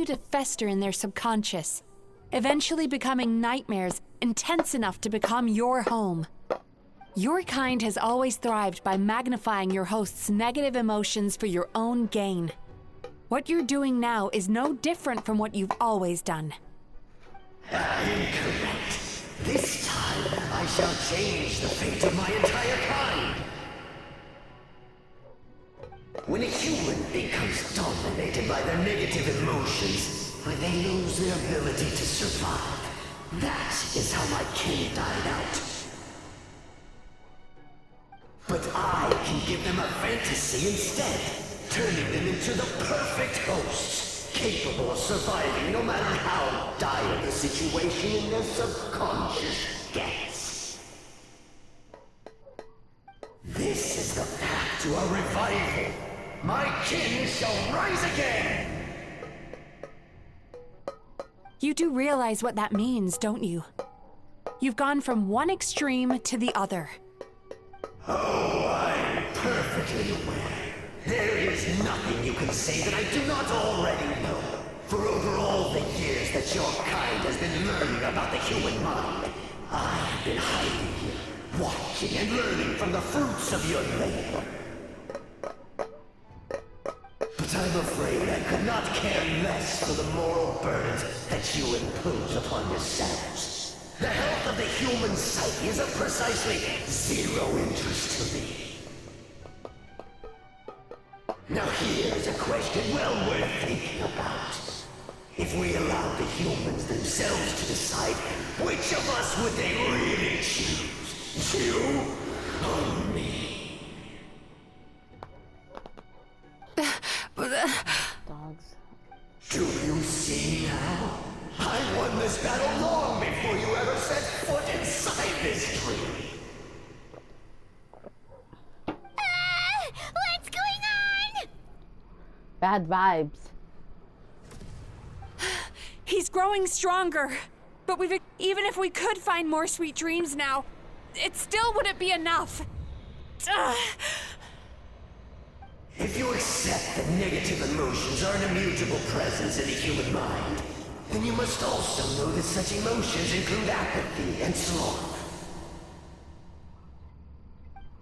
to fester in their subconscious, eventually becoming nightmares intense enough to become your home. Your kind has always thrived by magnifying your host's negative emotions for your own gain. What you're doing now is no different from what you've always done. Incorrect. This time, I shall change the fate of my entire kind. When a human becomes dominated by their negative emotions, when they lose their ability to survive, that is how my kin died out. But I can give them a fantasy instead, turning them into the perfect hosts, capable of surviving no matter how dire the situation in their subconscious gets. This is the path to a revival. My kin shall rise again! You do realize what that means, don't you? You've gone from one extreme to the other. Oh, I'm perfectly aware. There is nothing you can say that I do not already know. For over all the years that your kind has been learning about the human mind, I have been hiding here, watching and learning from the fruits of your labor. But I'm afraid I could not care less for the moral burdens that you impose upon yourselves. The health of the human psyche is of precisely zero interest to me. Now here's a question well worth thinking about. If we allowed the humans themselves to decide, which of us would they really choose? You or me? Dogs. Do you see now? I won this battle long before you ever set foot inside this tree. What's going on? Bad vibes. He's growing stronger. But even if we could find more sweet dreams now, it still wouldn't be enough. If you accept that negative emotions are an immutable presence in the human mind, then you must also know that such emotions include apathy and sloth.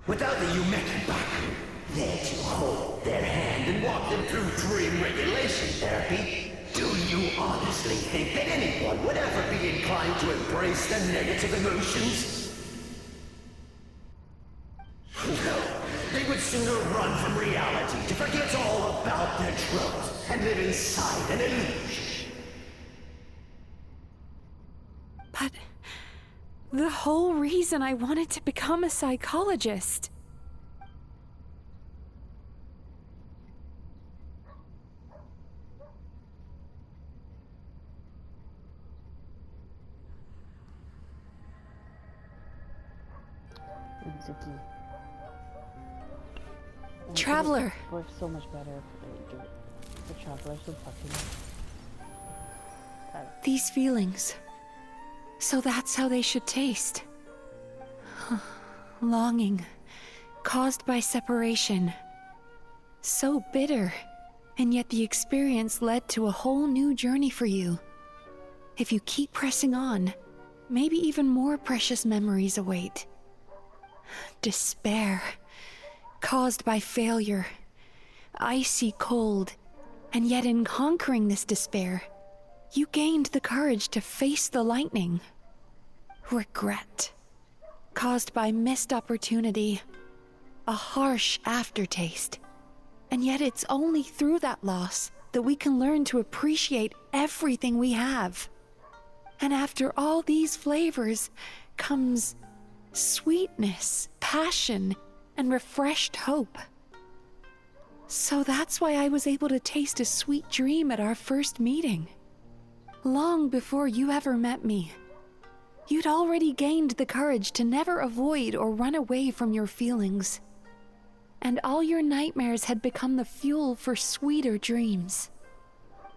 Without the Yumekibaku there to hold their hand and walk them through dream regulation therapy, do you honestly think that anyone would ever be inclined to embrace the negative emotions? No, they would sooner run from reality to forget all about their troubles and live inside an illusion. But the whole reason I wanted to become a psychologist. Mizuki. Traveler. Works so much better for the traveler, so fucking. These feelings. So that's how they should taste. Longing, caused by separation. So bitter, and yet the experience led to a whole new journey for you. If you keep pressing on, maybe even more precious memories await. Despair, caused by failure. Icy cold, and yet in conquering this despair, you gained the courage to face the lightning. Regret, caused by missed opportunity, a harsh aftertaste. And yet it's only through that loss that we can learn to appreciate everything we have. And after all these flavors comes sweetness, passion, and refreshed hope. So that's why I was able to taste a sweet dream at our first meeting. Long before you ever met me, you'd already gained the courage to never avoid or run away from your feelings. And all your nightmares had become the fuel for sweeter dreams.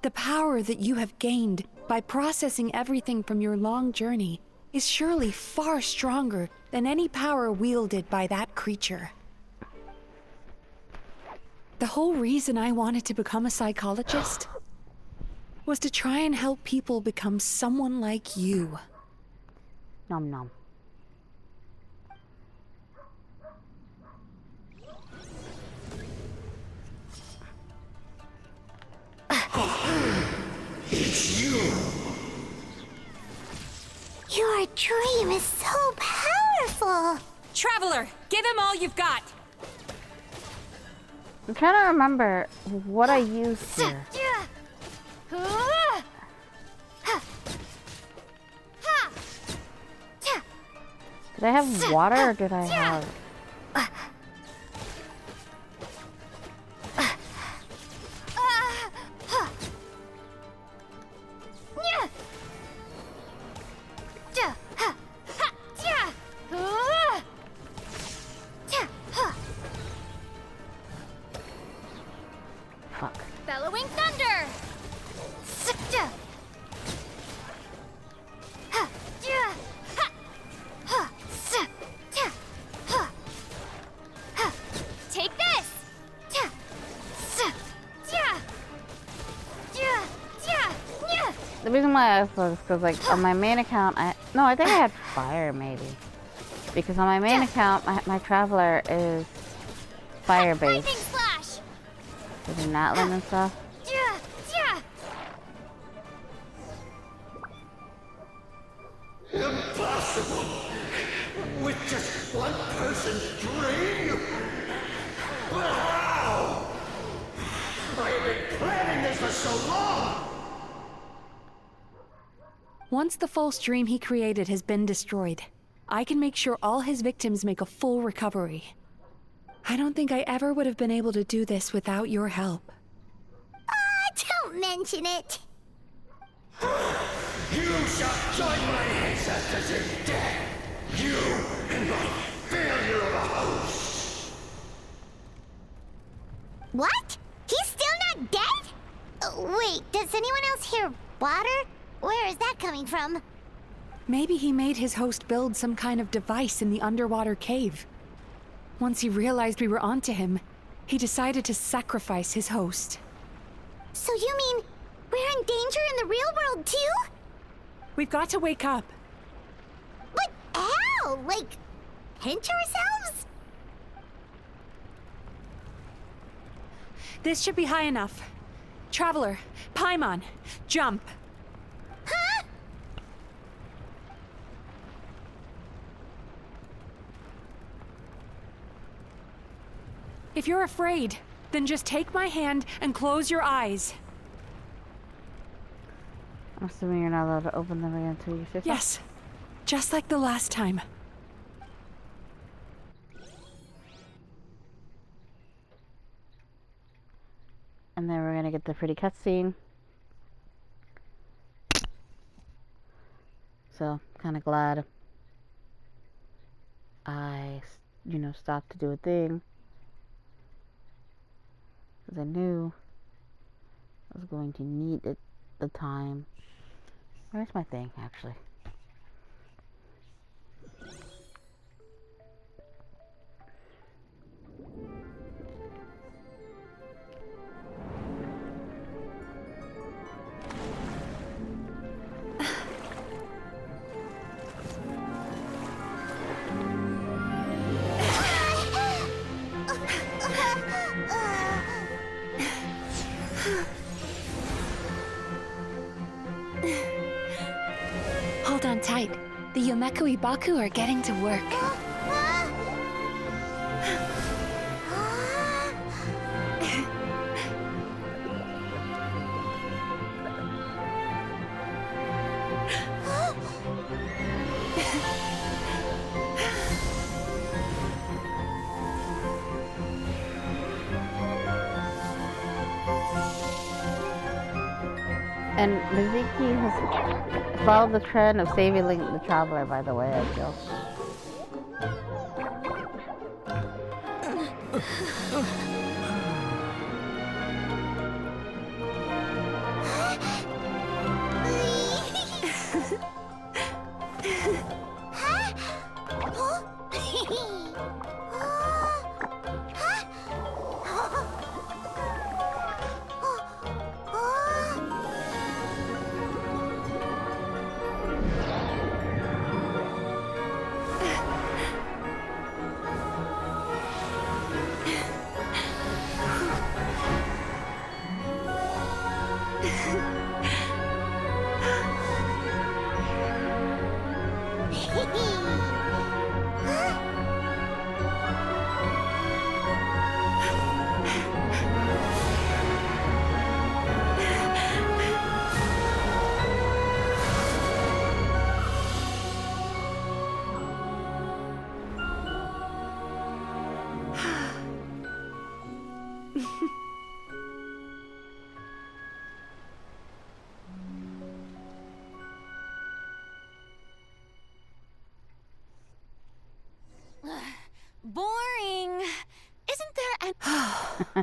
The power that you have gained by processing everything from your long journey is surely far stronger than any power wielded by that creature. The whole reason I wanted to become a psychologist was to try and help people become someone like you. Nom nom. It's you! Your dream is so powerful! Traveler, give him all you've got! I'm trying to remember what I used here. Did I have water or did I have... Fuck. Bellowing thunder! Take this! The reason why I asked was because, like, on my main account, I think I had fire, maybe. Because on my main account, my traveler is fire-based. Lightning slash! With the Natlan and stuff. Impossible! With just one person's dream? But how? I have been planning this for so long! Once the false dream he created has been destroyed, I can make sure all his victims make a full recovery. I don't think I ever would have been able to do this without your help. Don't mention it! You shall join my ancestors in death! You and my failure of a host! What? He's still not dead? Wait, does anyone else hear water? Where is that coming from? Maybe he made his host build some kind of device in the underwater cave. Once he realized we were onto him, he decided to sacrifice his host. So you mean we're in danger in the real world too? We've got to wake up. But how? Like, pinch ourselves? This should be high enough. Traveler, Paimon, jump. Huh? If you're afraid, then just take my hand and close your eyes. I'm assuming you're not allowed to open them again until you shift. Yes, just like the last time. And then we're gonna get the pretty cutscene. So, kind of glad I, stopped to do a thing. Because I knew I was going to need it the time. Where's my thing, actually? Hold on tight. The Yomekui Baku are getting to work. And Mizuki has followed the trend of saving the traveler, by the way, I feel.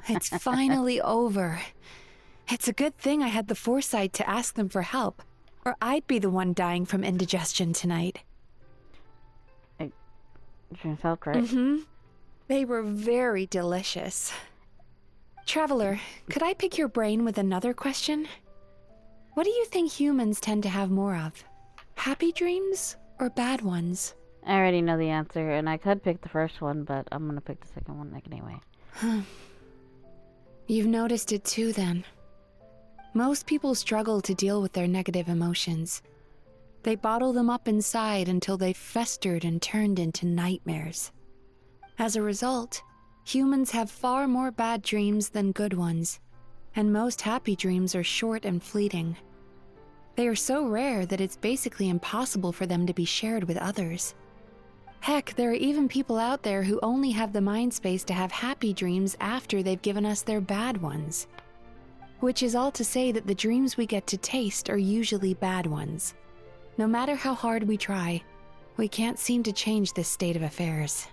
It's finally over. It's a good thing I had the foresight to ask them for help, or I'd be the one dying from indigestion tonight. Dreams helped, right? Mm-hmm. They were very delicious. Traveler, could I pick your brain with another question? What do you think humans tend to have more of? Happy dreams or bad ones? I already know the answer, and I could pick the first one, but I'm gonna pick the second one anyway. You've noticed it too, then. Most people struggle to deal with their negative emotions. They bottle them up inside until they've festered and turned into nightmares. As a result, humans have far more bad dreams than good ones, and most happy dreams are short and fleeting. They are so rare that it's basically impossible for them to be shared with others. Heck, there are even people out there who only have the mind space to have happy dreams after they've given us their bad ones. Which is all to say that the dreams we get to taste are usually bad ones. No matter how hard we try, we can't seem to change this state of affairs.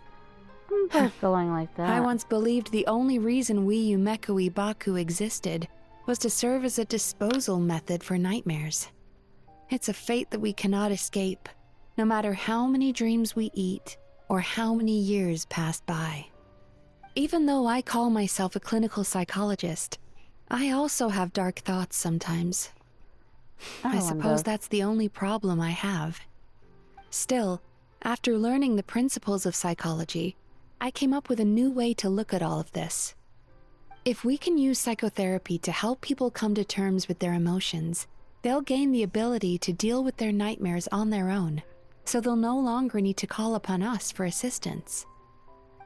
It's going like that. I once believed the only reason we Yumeko Ibaku existed was to serve as a disposal method for nightmares. It's a fate that we cannot escape, no matter how many dreams we eat or how many years pass by. Even though I call myself a clinical psychologist, I also have dark thoughts sometimes. I suppose that's the only problem I have. Still, after learning the principles of psychology, I came up with a new way to look at all of this. If we can use psychotherapy to help people come to terms with their emotions, they'll gain the ability to deal with their nightmares on their own, so they'll no longer need to call upon us for assistance.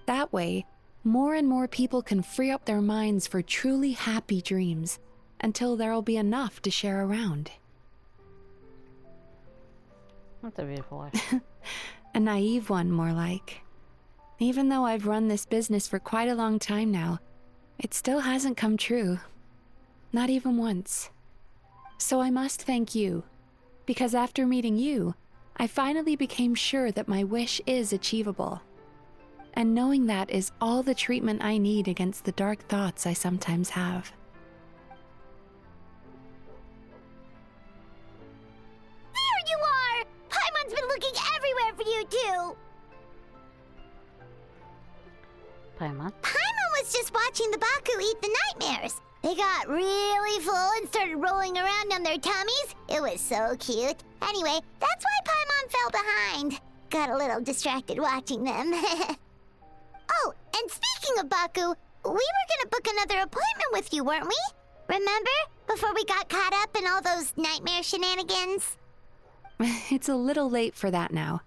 That way, more and more people can free up their minds for truly happy dreams, until there'll be enough to share around. That's a beautiful one. A naive one, more like. Even though I've run this business for quite a long time now, it still hasn't come true. Not even once. So I must thank you, because after meeting you, I finally became sure that my wish is achievable. And knowing that is all the treatment I need against the dark thoughts I sometimes have. There you are! Paimon's been looking everywhere for you, too! Paimon? Paimon was just watching the Baku eat the nightmares. They got really full and started rolling around on their tummies. It was so cute. Anyway, that's why Paimon fell behind. Got a little distracted watching them. Oh, and speaking of Baku, we were gonna book another appointment with you, weren't we? Remember? Before we got caught up in all those nightmare shenanigans? It's a little late for that now.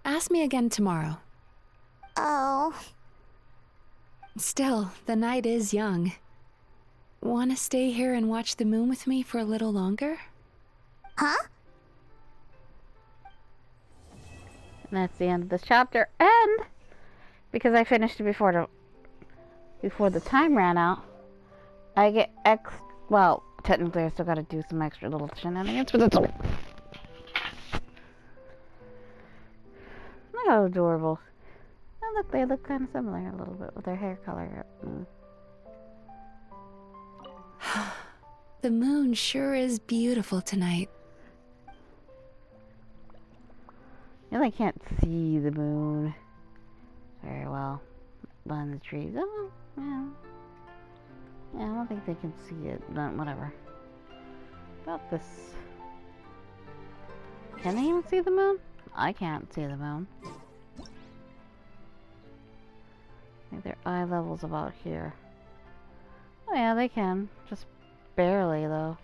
Ask me again tomorrow. Oh. Still, the night is young. Want to stay here and watch the moon with me for a little longer? Huh? And that's the end of this chapter. And because I finished it before the time ran out, I get well, technically I still gotta do some extra little shenanigans, but that's okay. Look how adorable. Oh look, they look kind of similar a little bit with their hair color. The moon sure is beautiful tonight. You really can't see the moon very well behind the trees. Oh, yeah. Yeah, I don't think they can see it, but whatever. About this. Can they even see the moon? I can't see the moon. I think their eye level's about here. Oh yeah, they can. Just barely, though.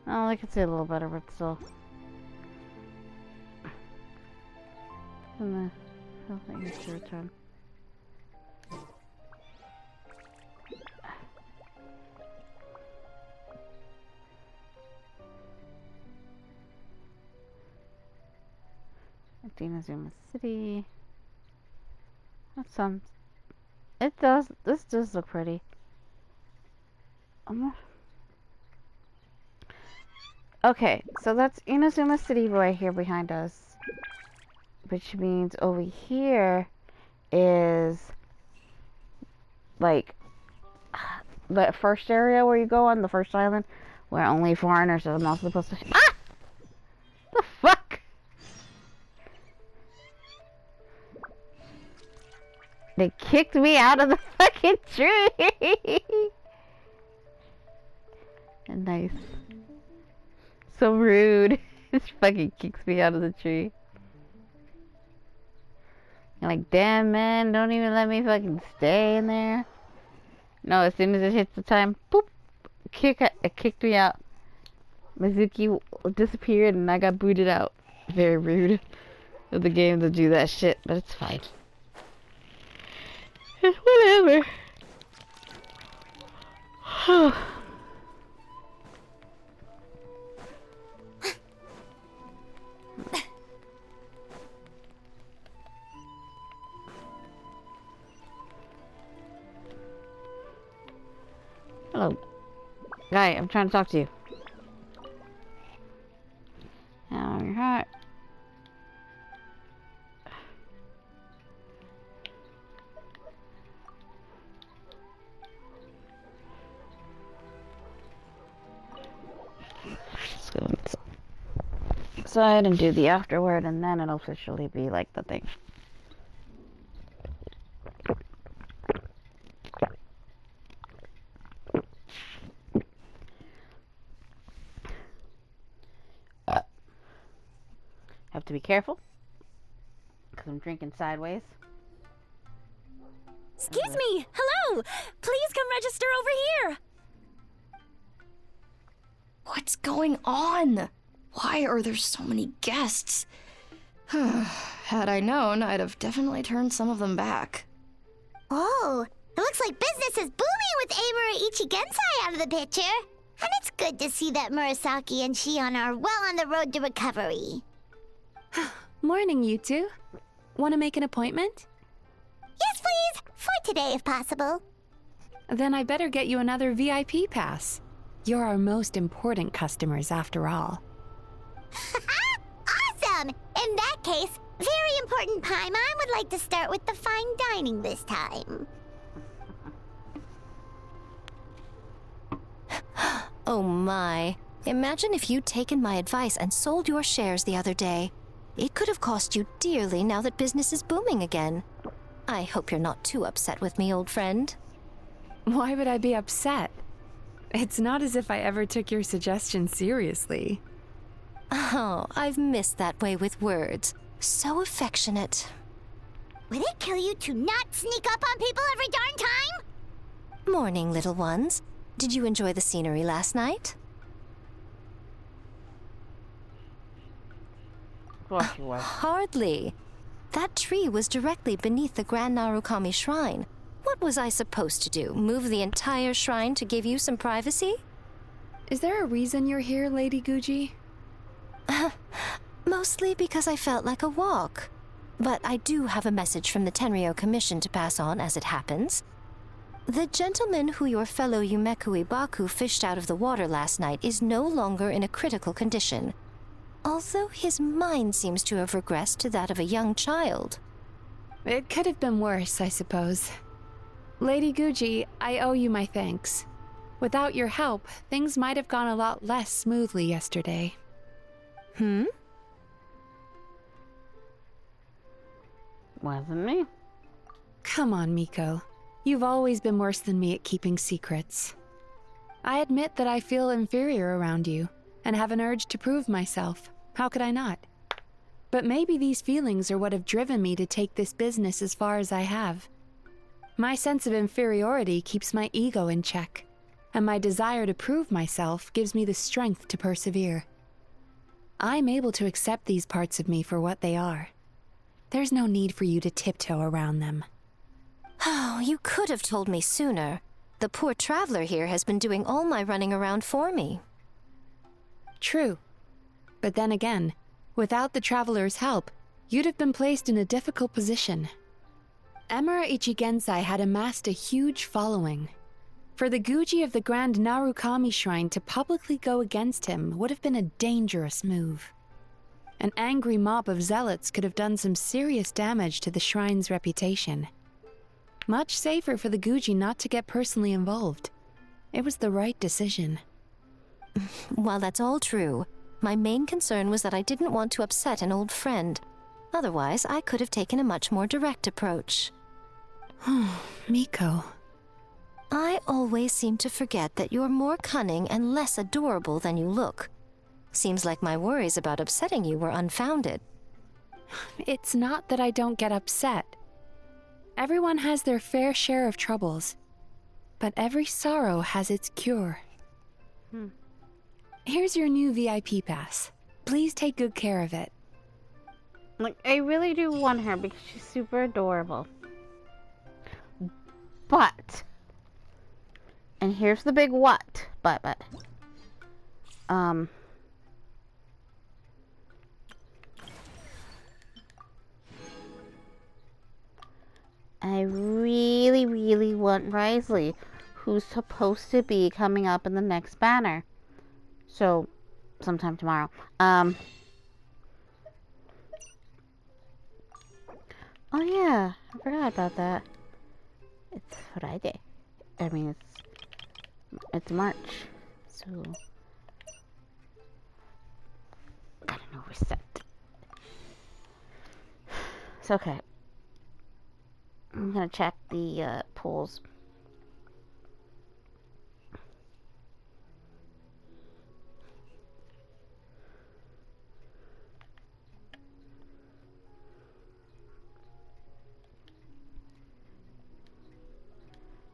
Oh, they can see a little better, but still. And I don't think it's your turn. Tiniestofchibis City. That sounds. It does. This does look pretty. Okay, so that's Inazuma City right here behind us. which means over here is like the first area where you go on the first island, where only foreigners are not supposed to. Ah! The fuck! They kicked me out of the fucking tree. Nice. So rude. It fucking kicks me out of the tree. I'm like, damn man, don't even let me fucking stay in there. No, as soon as it hits the time, boop, it kicked me out. Mizuki disappeared and I got booted out. Very rude of the game to do that shit, but it's fine. It's whatever. Hello. Guy, I'm trying to talk to you. How your heart? Let's go inside and do the afterward, and then it'll officially be like the thing. Have to be careful, because I'm drinking sideways. Excuse me! Hello! Please come register over here! What's going on? Why are there so many guests? Had I known, I'd have definitely turned some of them back. Oh, it looks like business is booming with Amura Ichigensai out of the picture. And it's good to see that Murasaki and Shion are well on the road to recovery. Morning, you two. Want to make an appointment? Yes, please. For today, if possible. Then I better get you another VIP pass. You're our most important customers, after all. Awesome! In that case, very important Paimon would like to start with the fine dining this time. Oh my. Imagine if you'd taken my advice and sold your shares the other day. It could have cost you dearly now that business is booming again. I hope you're not too upset with me, old friend. Why would I be upset? It's not as if I ever took your suggestion seriously. Oh, I've missed that way with words. So affectionate. Would it kill you to not sneak up on people every darn time? Morning, little ones. Did you enjoy the scenery last night? Of course you was. Hardly. That tree was directly beneath the Grand Narukami Shrine. What was I supposed to do? Move the entire shrine to give you some privacy? Is there a reason you're here, Lady Guji? Mostly because I felt like a walk. But I do have a message from the Tenryo Commission to pass on as it happens. The gentleman who your fellow Yumeku Ibaku fished out of the water last night is no longer in a critical condition. Although his mind seems to have regressed to that of a young child. It could have been worse, I suppose. Lady Guji, I owe you my thanks. Without your help, things might have gone a lot less smoothly yesterday. Wasn't me. Come on, Miko. You've always been worse than me at keeping secrets. I admit that I feel inferior around you, and have an urge to prove myself. How could I not? But maybe these feelings are what have driven me to take this business as far as I have. My sense of inferiority keeps my ego in check, and my desire to prove myself gives me the strength to persevere. I'm able to accept these parts of me for what they are. There's no need for you to tiptoe around them. Oh, you could have told me sooner. The poor traveler here has been doing all my running around for me. True. But then again, without the traveler's help, you'd have been placed in a difficult position. Emura Ichigensai had amassed a huge following. For the Guji of the Grand Narukami Shrine to publicly go against him would have been a dangerous move. An angry mob of zealots could have done some serious damage to the shrine's reputation. Much safer for the Guji not to get personally involved. It was the right decision. While that's all true, my main concern was that I didn't want to upset an old friend. Otherwise, I could have taken a much more direct approach. Miko. I always seem to forget that you're more cunning and less adorable than you look. Seems like my worries about upsetting you were unfounded. It's not that I don't get upset. Everyone has their fair share of troubles. But every sorrow has its cure. Here's your new VIP pass. Please take good care of it. Like, I really do want her because she's super adorable. But, and here's the big what, but, I really, really want Risley, who's supposed to be coming up in the next banner. So, sometime tomorrow. Oh yeah, I forgot about that. It's Friday. I mean, it's March. So, I don't know, reset. It's okay. I'm gonna check the polls.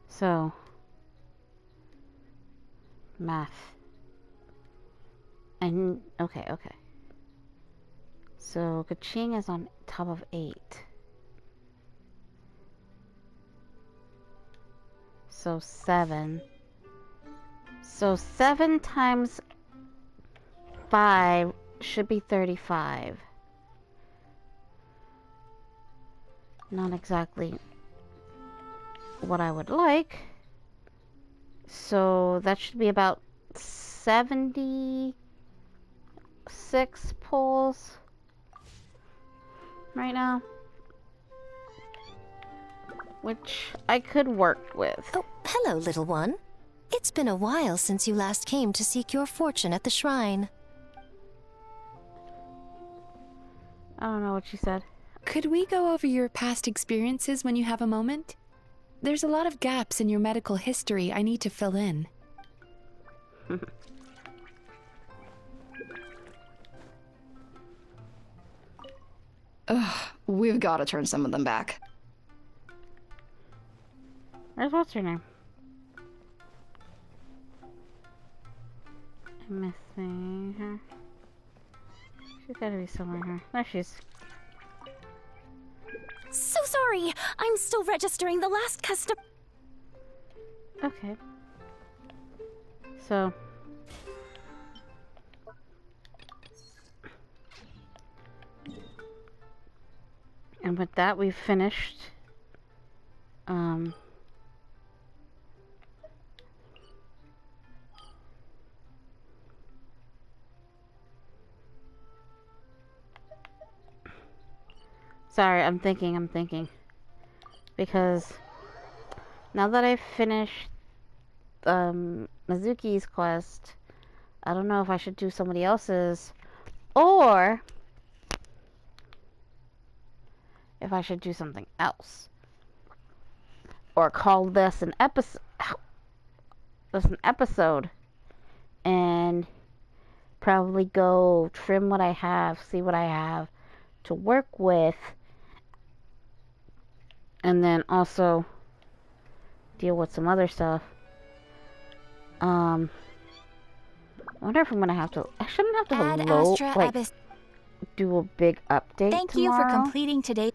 So, math. And okay. So Kaching is on top of 8. So 7. So 7 times 5 should be 35. Not exactly what I would like. So that should be about 76 polls right now, which I could work with. Oh, hello, little one. It's been a while since you last came to seek your fortune at the shrine. I don't know what she said. Could we go over your past experiences when you have a moment? There's a lot of gaps in your medical history I need to fill in. Ugh, we've got to turn some of them back. What's her name? I'm missing her. She's gotta be somewhere here. There she is. So sorry. I'm still registering the last custom. Okay. So. And with that, we've finished. Sorry, I'm thinking. Because now that I've finished Mizuki's quest, I don't know if I should do somebody else's or if I should do something else. Or call this an episode and probably go trim what I have, see what I have to work with, and then also deal with some other stuff. I wonder if I'm gonna have to. I shouldn't have to Ad load, Astra like, Abyss. do a big update Thank tomorrow. you for completing today.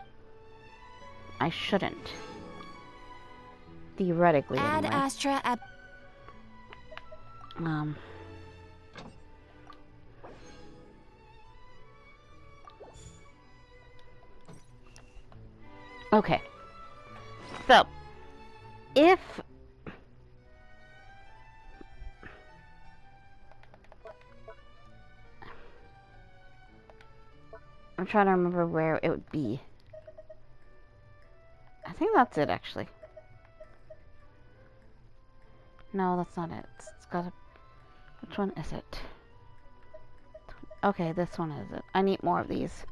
I shouldn't. Theoretically, Ad anyway. Astra Abyss. Okay. So, if I'm trying to remember where it would be. I think that's it, actually. No, that's not it. It's got a... Which one is it? Okay, this one is it. I need more of these.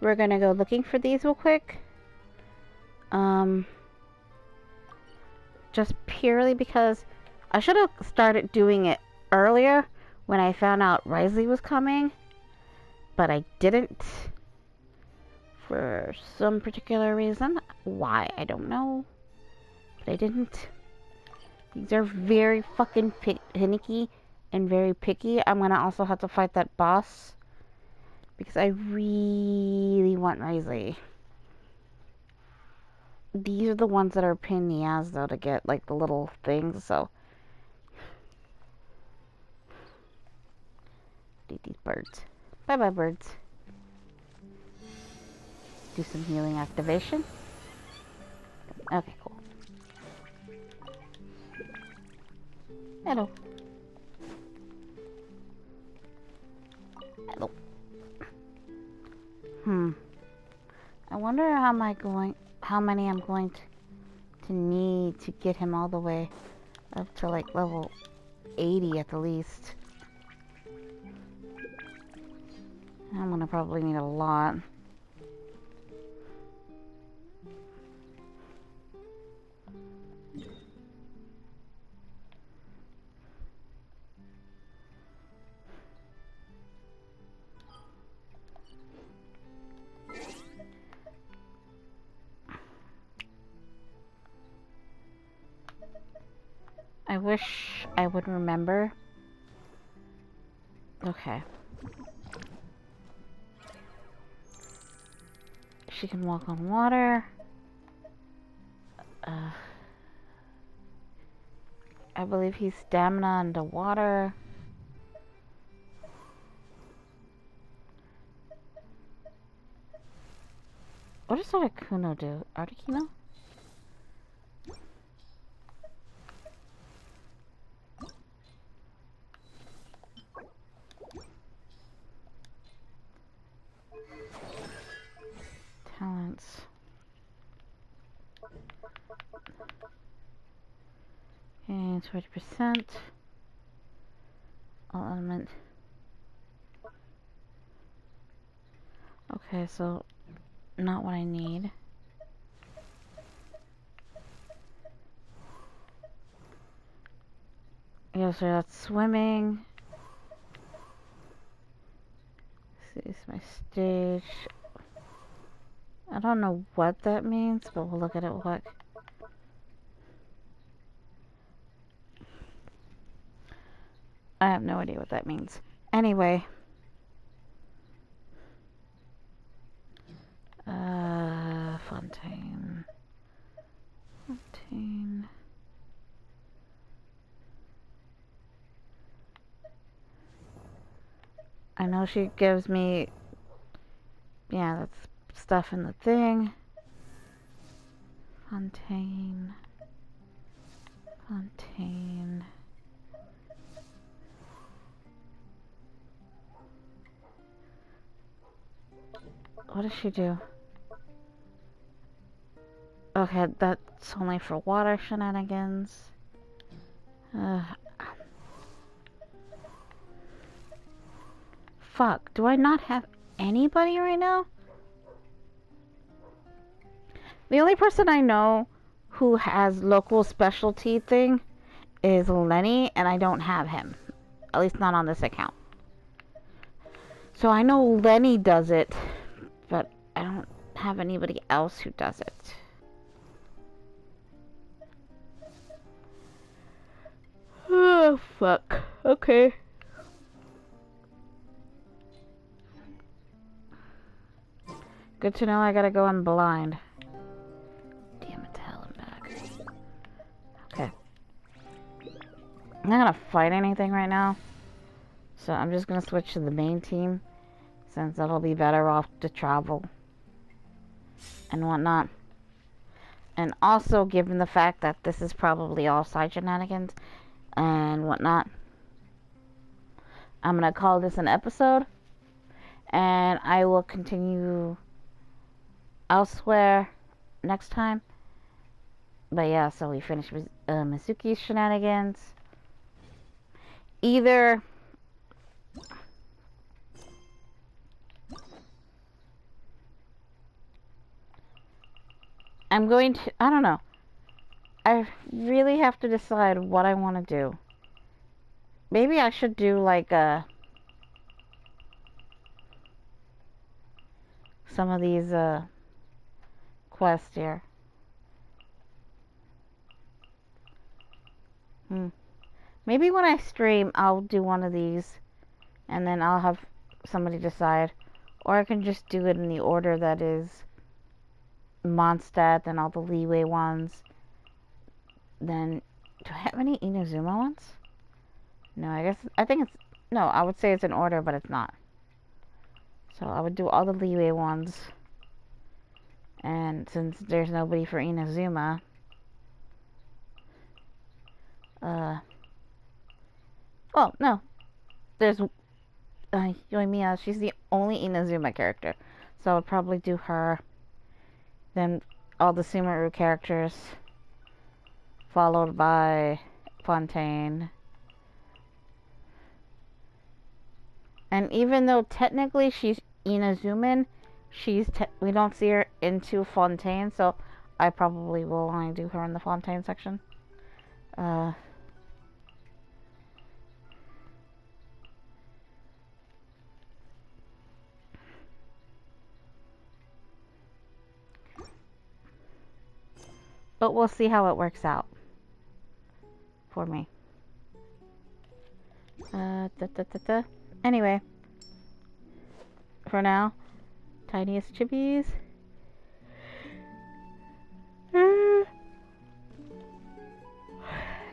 We're gonna go looking for these real quick. Just purely because I should have started doing it earlier when I found out Risley was coming, but I didn't for some particular reason. Why, I don't know, but I didn't. These are very fucking finicky and very picky. I'm gonna also have to fight that boss because I really want Risley. These are the ones that are a pain in the ass, though, to get, like, the little things, so. Eat these birds. Bye-bye, birds. Do some healing activation. Okay, cool. Hello. Hello. I wonder how many I'm going to need to get him all the way up to like level 80 at the least. I'm gonna probably need a lot. I wish I would remember. Okay. She can walk on water. I believe he's stamina underwater. What does Articuno do? Articuno? Talents. And 20%. All element. Okay, so not what I need. Yeah, so that's swimming. This is my stage. I don't know what that means, but we'll look at it real quick. I have no idea what that means. Anyway. Fontaine. Fontaine. I know she gives me... Yeah, that's stuff in the thing. Fontaine. Fontaine. What does she do? Okay, that's only for water shenanigans. Fuck, do I not have anybody right now? The only person I know who has local specialty thing is Lenny, and I don't have him. At least not on this account. So I know Lenny does it, but I don't have anybody else who does it. Oh, fuck. Okay. Good to know I gotta go in blind. Damn it, to hell and back. Okay. I'm not gonna fight anything right now. So I'm just gonna switch to the main team, since that'll be better off to travel and whatnot. And also, given the fact that this is probably all side shenanigans and whatnot, I'm going to call this an episode. And I will continue elsewhere next time. But yeah, so we finished Mizuki's shenanigans. Either I'm going to, I don't know. I really have to decide what I want to do. Maybe I should do like some of these quests here. Maybe when I stream, I'll do one of these, and then I'll have somebody decide. Or I can just do it in the order that is Mondstadt, then all the leeway ones. Then, do I have any Inazuma ones? No, I think it's, no, I would say it's in order, but it's not. So I would do all the leeway ones. And since there's nobody for Inazuma, well, no. There's Yoimiya. She's the only Inazuma character. So I would probably do her. Then all the Sumeru characters. Followed by Fontaine. And even though technically she's Inazuman, we don't see her into Fontaine. So I probably will only do her in the Fontaine section. But we'll see how it works out for me. Anyway, for now, Tiniestofchibis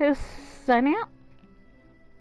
is signing out.